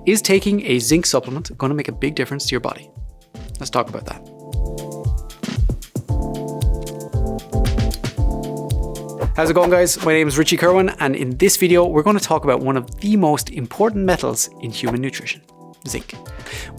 Is taking a zinc supplement going to make a big difference to your body? Let's talk about that. How's it going, guys? My name is Richie Kerwin, and in this video we're going to talk about one of the most important metals in human nutrition, zinc.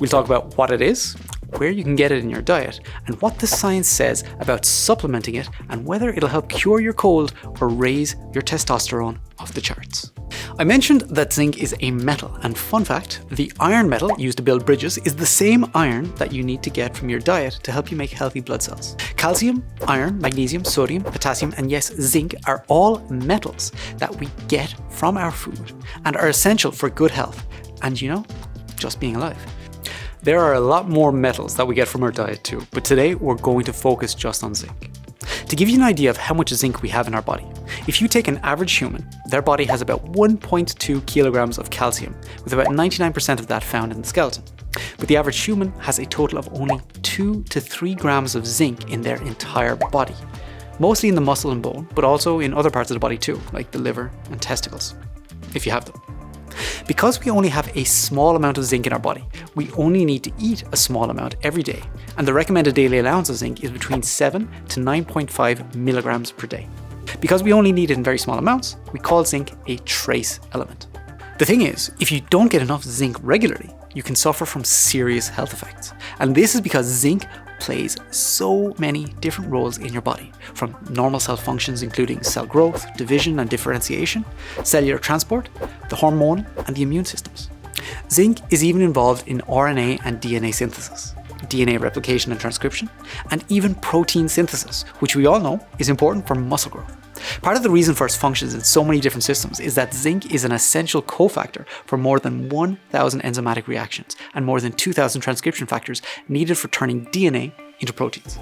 We'll talk about what it is, where you can get it in your diet, and what the science says about supplementing it and whether it'll help cure your cold or raise your testosterone off the charts. I mentioned that zinc is a metal, and fun fact, the iron metal used to build bridges is the same iron that you need to get from your diet to help you make healthy blood cells. Calcium, iron, magnesium, sodium, potassium, and yes, zinc are all metals that we get from our food and are essential for good health and, just being alive. There are a lot more metals that we get from our diet too, but today we're going to focus just on zinc. To give you an idea of how much zinc we have in our body, if you take an average human, their body has about 1.2 kilograms of calcium, with about 99% of that found in the skeleton. But the average human has a total of only 2 to 3 grams of zinc in their entire body, mostly in the muscle and bone, but also in other parts of the body too, like the liver and testicles, if you have them. Because we only have a small amount of zinc in our body, we only need to eat a small amount every day, and the recommended daily allowance of zinc is between 7 to 9.5 milligrams per day. Because we only need it in very small amounts, we call zinc a trace element. The thing is, if you don't get enough zinc regularly, you can suffer from serious health effects. And this is because zinc plays so many different roles in your body, from normal cell functions including cell growth, division and differentiation, cellular transport, the hormone and the immune systems. Zinc is even involved in RNA and DNA synthesis, DNA replication and transcription, and even protein synthesis, which we all know is important for muscle growth. Part of the reason for its functions in so many different systems is that zinc is an essential cofactor for more than 1,000 enzymatic reactions and more than 2,000 transcription factors needed for turning DNA into proteins.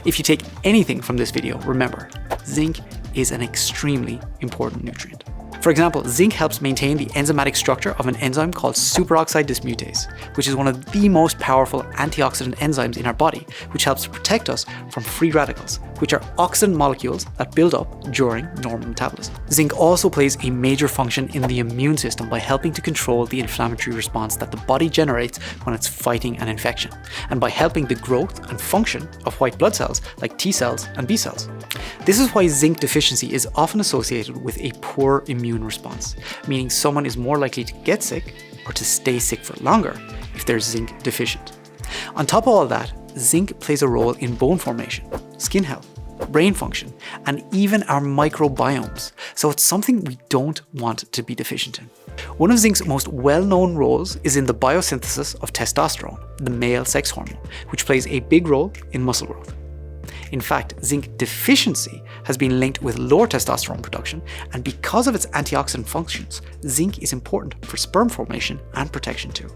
If you take anything from this video, remember, zinc is an extremely important nutrient. For example, zinc helps maintain the enzymatic structure of an enzyme called superoxide dismutase, which is one of the most powerful antioxidant enzymes in our body, which helps to protect us from free radicals, which are oxidant molecules that build up during normal metabolism. Zinc also plays a major function in the immune system by helping to control the inflammatory response that the body generates when it's fighting an infection, and by helping the growth and function of white blood cells like T cells and B cells. This is why zinc deficiency is often associated with a poor immune response, meaning someone is more likely to get sick or to stay sick for longer if they're zinc deficient. On top of all that, zinc plays a role in bone formation, skin health, brain function, and even our microbiomes, so it's something we don't want to be deficient in. One of zinc's most well-known roles is in the biosynthesis of testosterone, the male sex hormone, which plays a big role in muscle growth. In fact, zinc deficiency has been linked with lower testosterone production, and because of its antioxidant functions, zinc is important for sperm formation and protection too.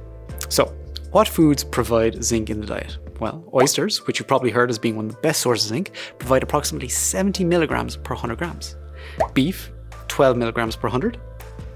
So, what foods provide zinc in the diet? Well, oysters, which you've probably heard as being one of the best sources of zinc, provide approximately 70 milligrams per 100 grams. Beef, 12 milligrams per 100.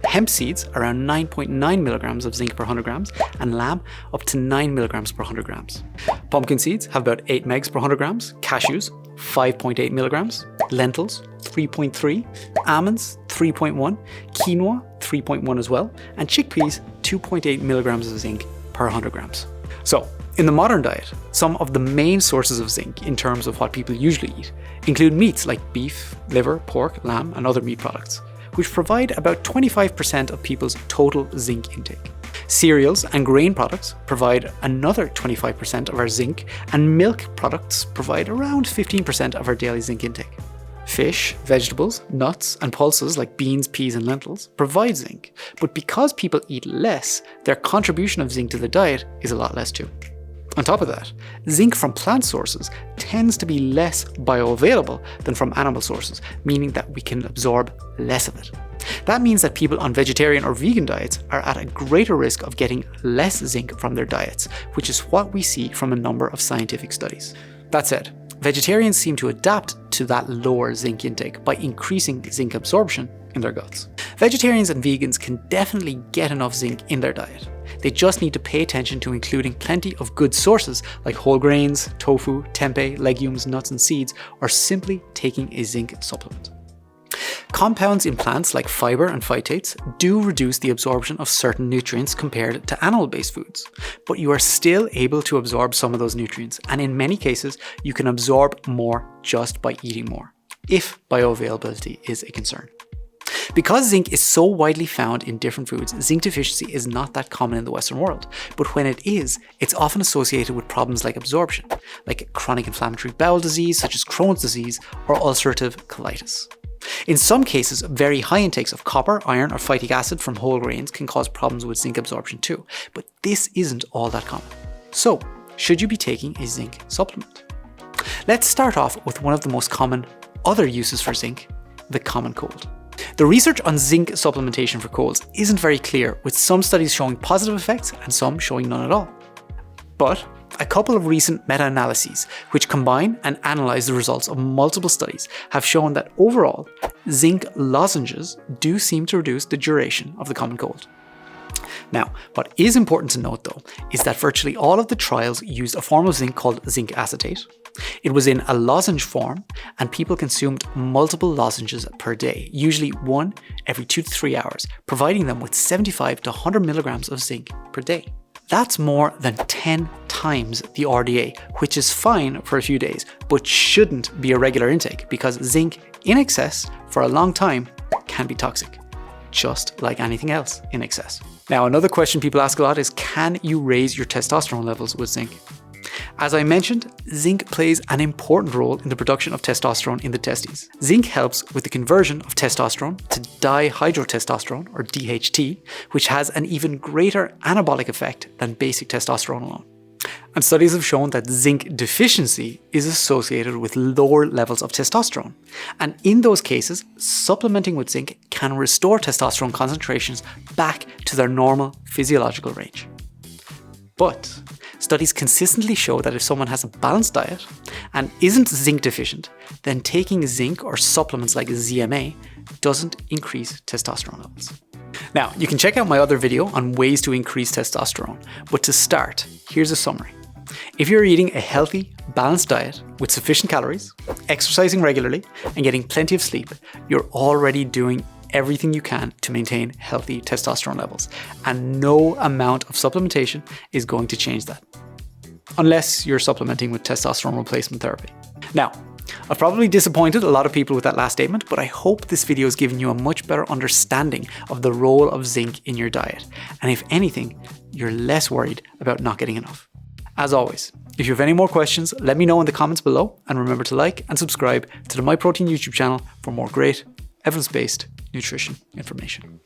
Hemp seeds, around 9.9 milligrams of zinc per 100 grams, and lamb, up to 9 milligrams per 100 grams. Pumpkin seeds have about 8 megs per 100 grams, cashews, 5.8 milligrams, lentils, 3.3, almonds, 3.1, quinoa, 3.1 as well, and chickpeas, 2.8 milligrams of zinc per 100 grams. So, in the modern diet, some of the main sources of zinc in terms of what people usually eat include meats like beef, liver, pork, lamb, and other meat products, which provide about 25% of people's total zinc intake. Cereals and grain products provide another 25% of our zinc, and milk products provide around 15% of our daily zinc intake. Fish, vegetables, nuts, and pulses like beans, peas, and lentils provide zinc, but because people eat less, their contribution of zinc to the diet is a lot less too. On top of that, zinc from plant sources tends to be less bioavailable than from animal sources, meaning that we can absorb less of it. That means that people on vegetarian or vegan diets are at a greater risk of getting less zinc from their diets, which is what we see from a number of scientific studies. That said, vegetarians seem to adapt to that lower zinc intake by increasing zinc absorption in their guts. Vegetarians and vegans can definitely get enough zinc in their diet. They just need to pay attention to including plenty of good sources like whole grains, tofu, tempeh, legumes, nuts and seeds, or simply taking a zinc supplement. Compounds in plants like fiber and phytates do reduce the absorption of certain nutrients compared to animal-based foods, but you are still able to absorb some of those nutrients, and in many cases, you can absorb more just by eating more, if bioavailability is a concern. Because zinc is so widely found in different foods, zinc deficiency is not that common in the Western world, but when it is, it's often associated with problems like absorption, like chronic inflammatory bowel disease such as Crohn's disease or ulcerative colitis. In some cases, very high intakes of copper, iron, or phytic acid from whole grains can cause problems with zinc absorption too, but this isn't all that common. So, should you be taking a zinc supplement? Let's start off with one of the most common other uses for zinc, the common cold. The research on zinc supplementation for colds isn't very clear, with some studies showing positive effects and some showing none at all. But a couple of recent meta-analyses, which combine and analyze the results of multiple studies, have shown that overall, zinc lozenges do seem to reduce the duration of the common cold. Now, what is important to note though, is that virtually all of the trials used a form of zinc called zinc acetate. It was in a lozenge form, and people consumed multiple lozenges per day, usually one every 2 to 3 hours, providing them with 75 to 100 milligrams of zinc per day. That's more than 10 times the RDA, which is fine for a few days, but shouldn't be a regular intake because zinc in excess for a long time can be toxic, just like anything else in excess. Now, another question people ask a lot is, can you raise your testosterone levels with zinc? As I mentioned, zinc plays an important role in the production of testosterone in the testes. Zinc helps with the conversion of testosterone to dihydrotestosterone, or DHT, which has an even greater anabolic effect than basic testosterone alone. And studies have shown that zinc deficiency is associated with lower levels of testosterone. And in those cases, supplementing with zinc can restore testosterone concentrations back to their normal physiological range. But studies consistently show that if someone has a balanced diet and isn't zinc deficient, then taking zinc or supplements like ZMA doesn't increase testosterone levels. Now, you can check out my other video on ways to increase testosterone, but to start, here's a summary. If you're eating a healthy, balanced diet with sufficient calories, exercising regularly, and getting plenty of sleep, you're already doing everything you can to maintain healthy testosterone levels, and no amount of supplementation is going to change that, unless you're supplementing with testosterone replacement therapy. Now, I've probably disappointed a lot of people with that last statement, but I hope this video has given you a much better understanding of the role of zinc in your diet, and if anything, you're less worried about not getting enough. As always, if you have any more questions, let me know in the comments below, and remember to like and subscribe to the Myprotein YouTube channel for more great, evidence-based nutrition information.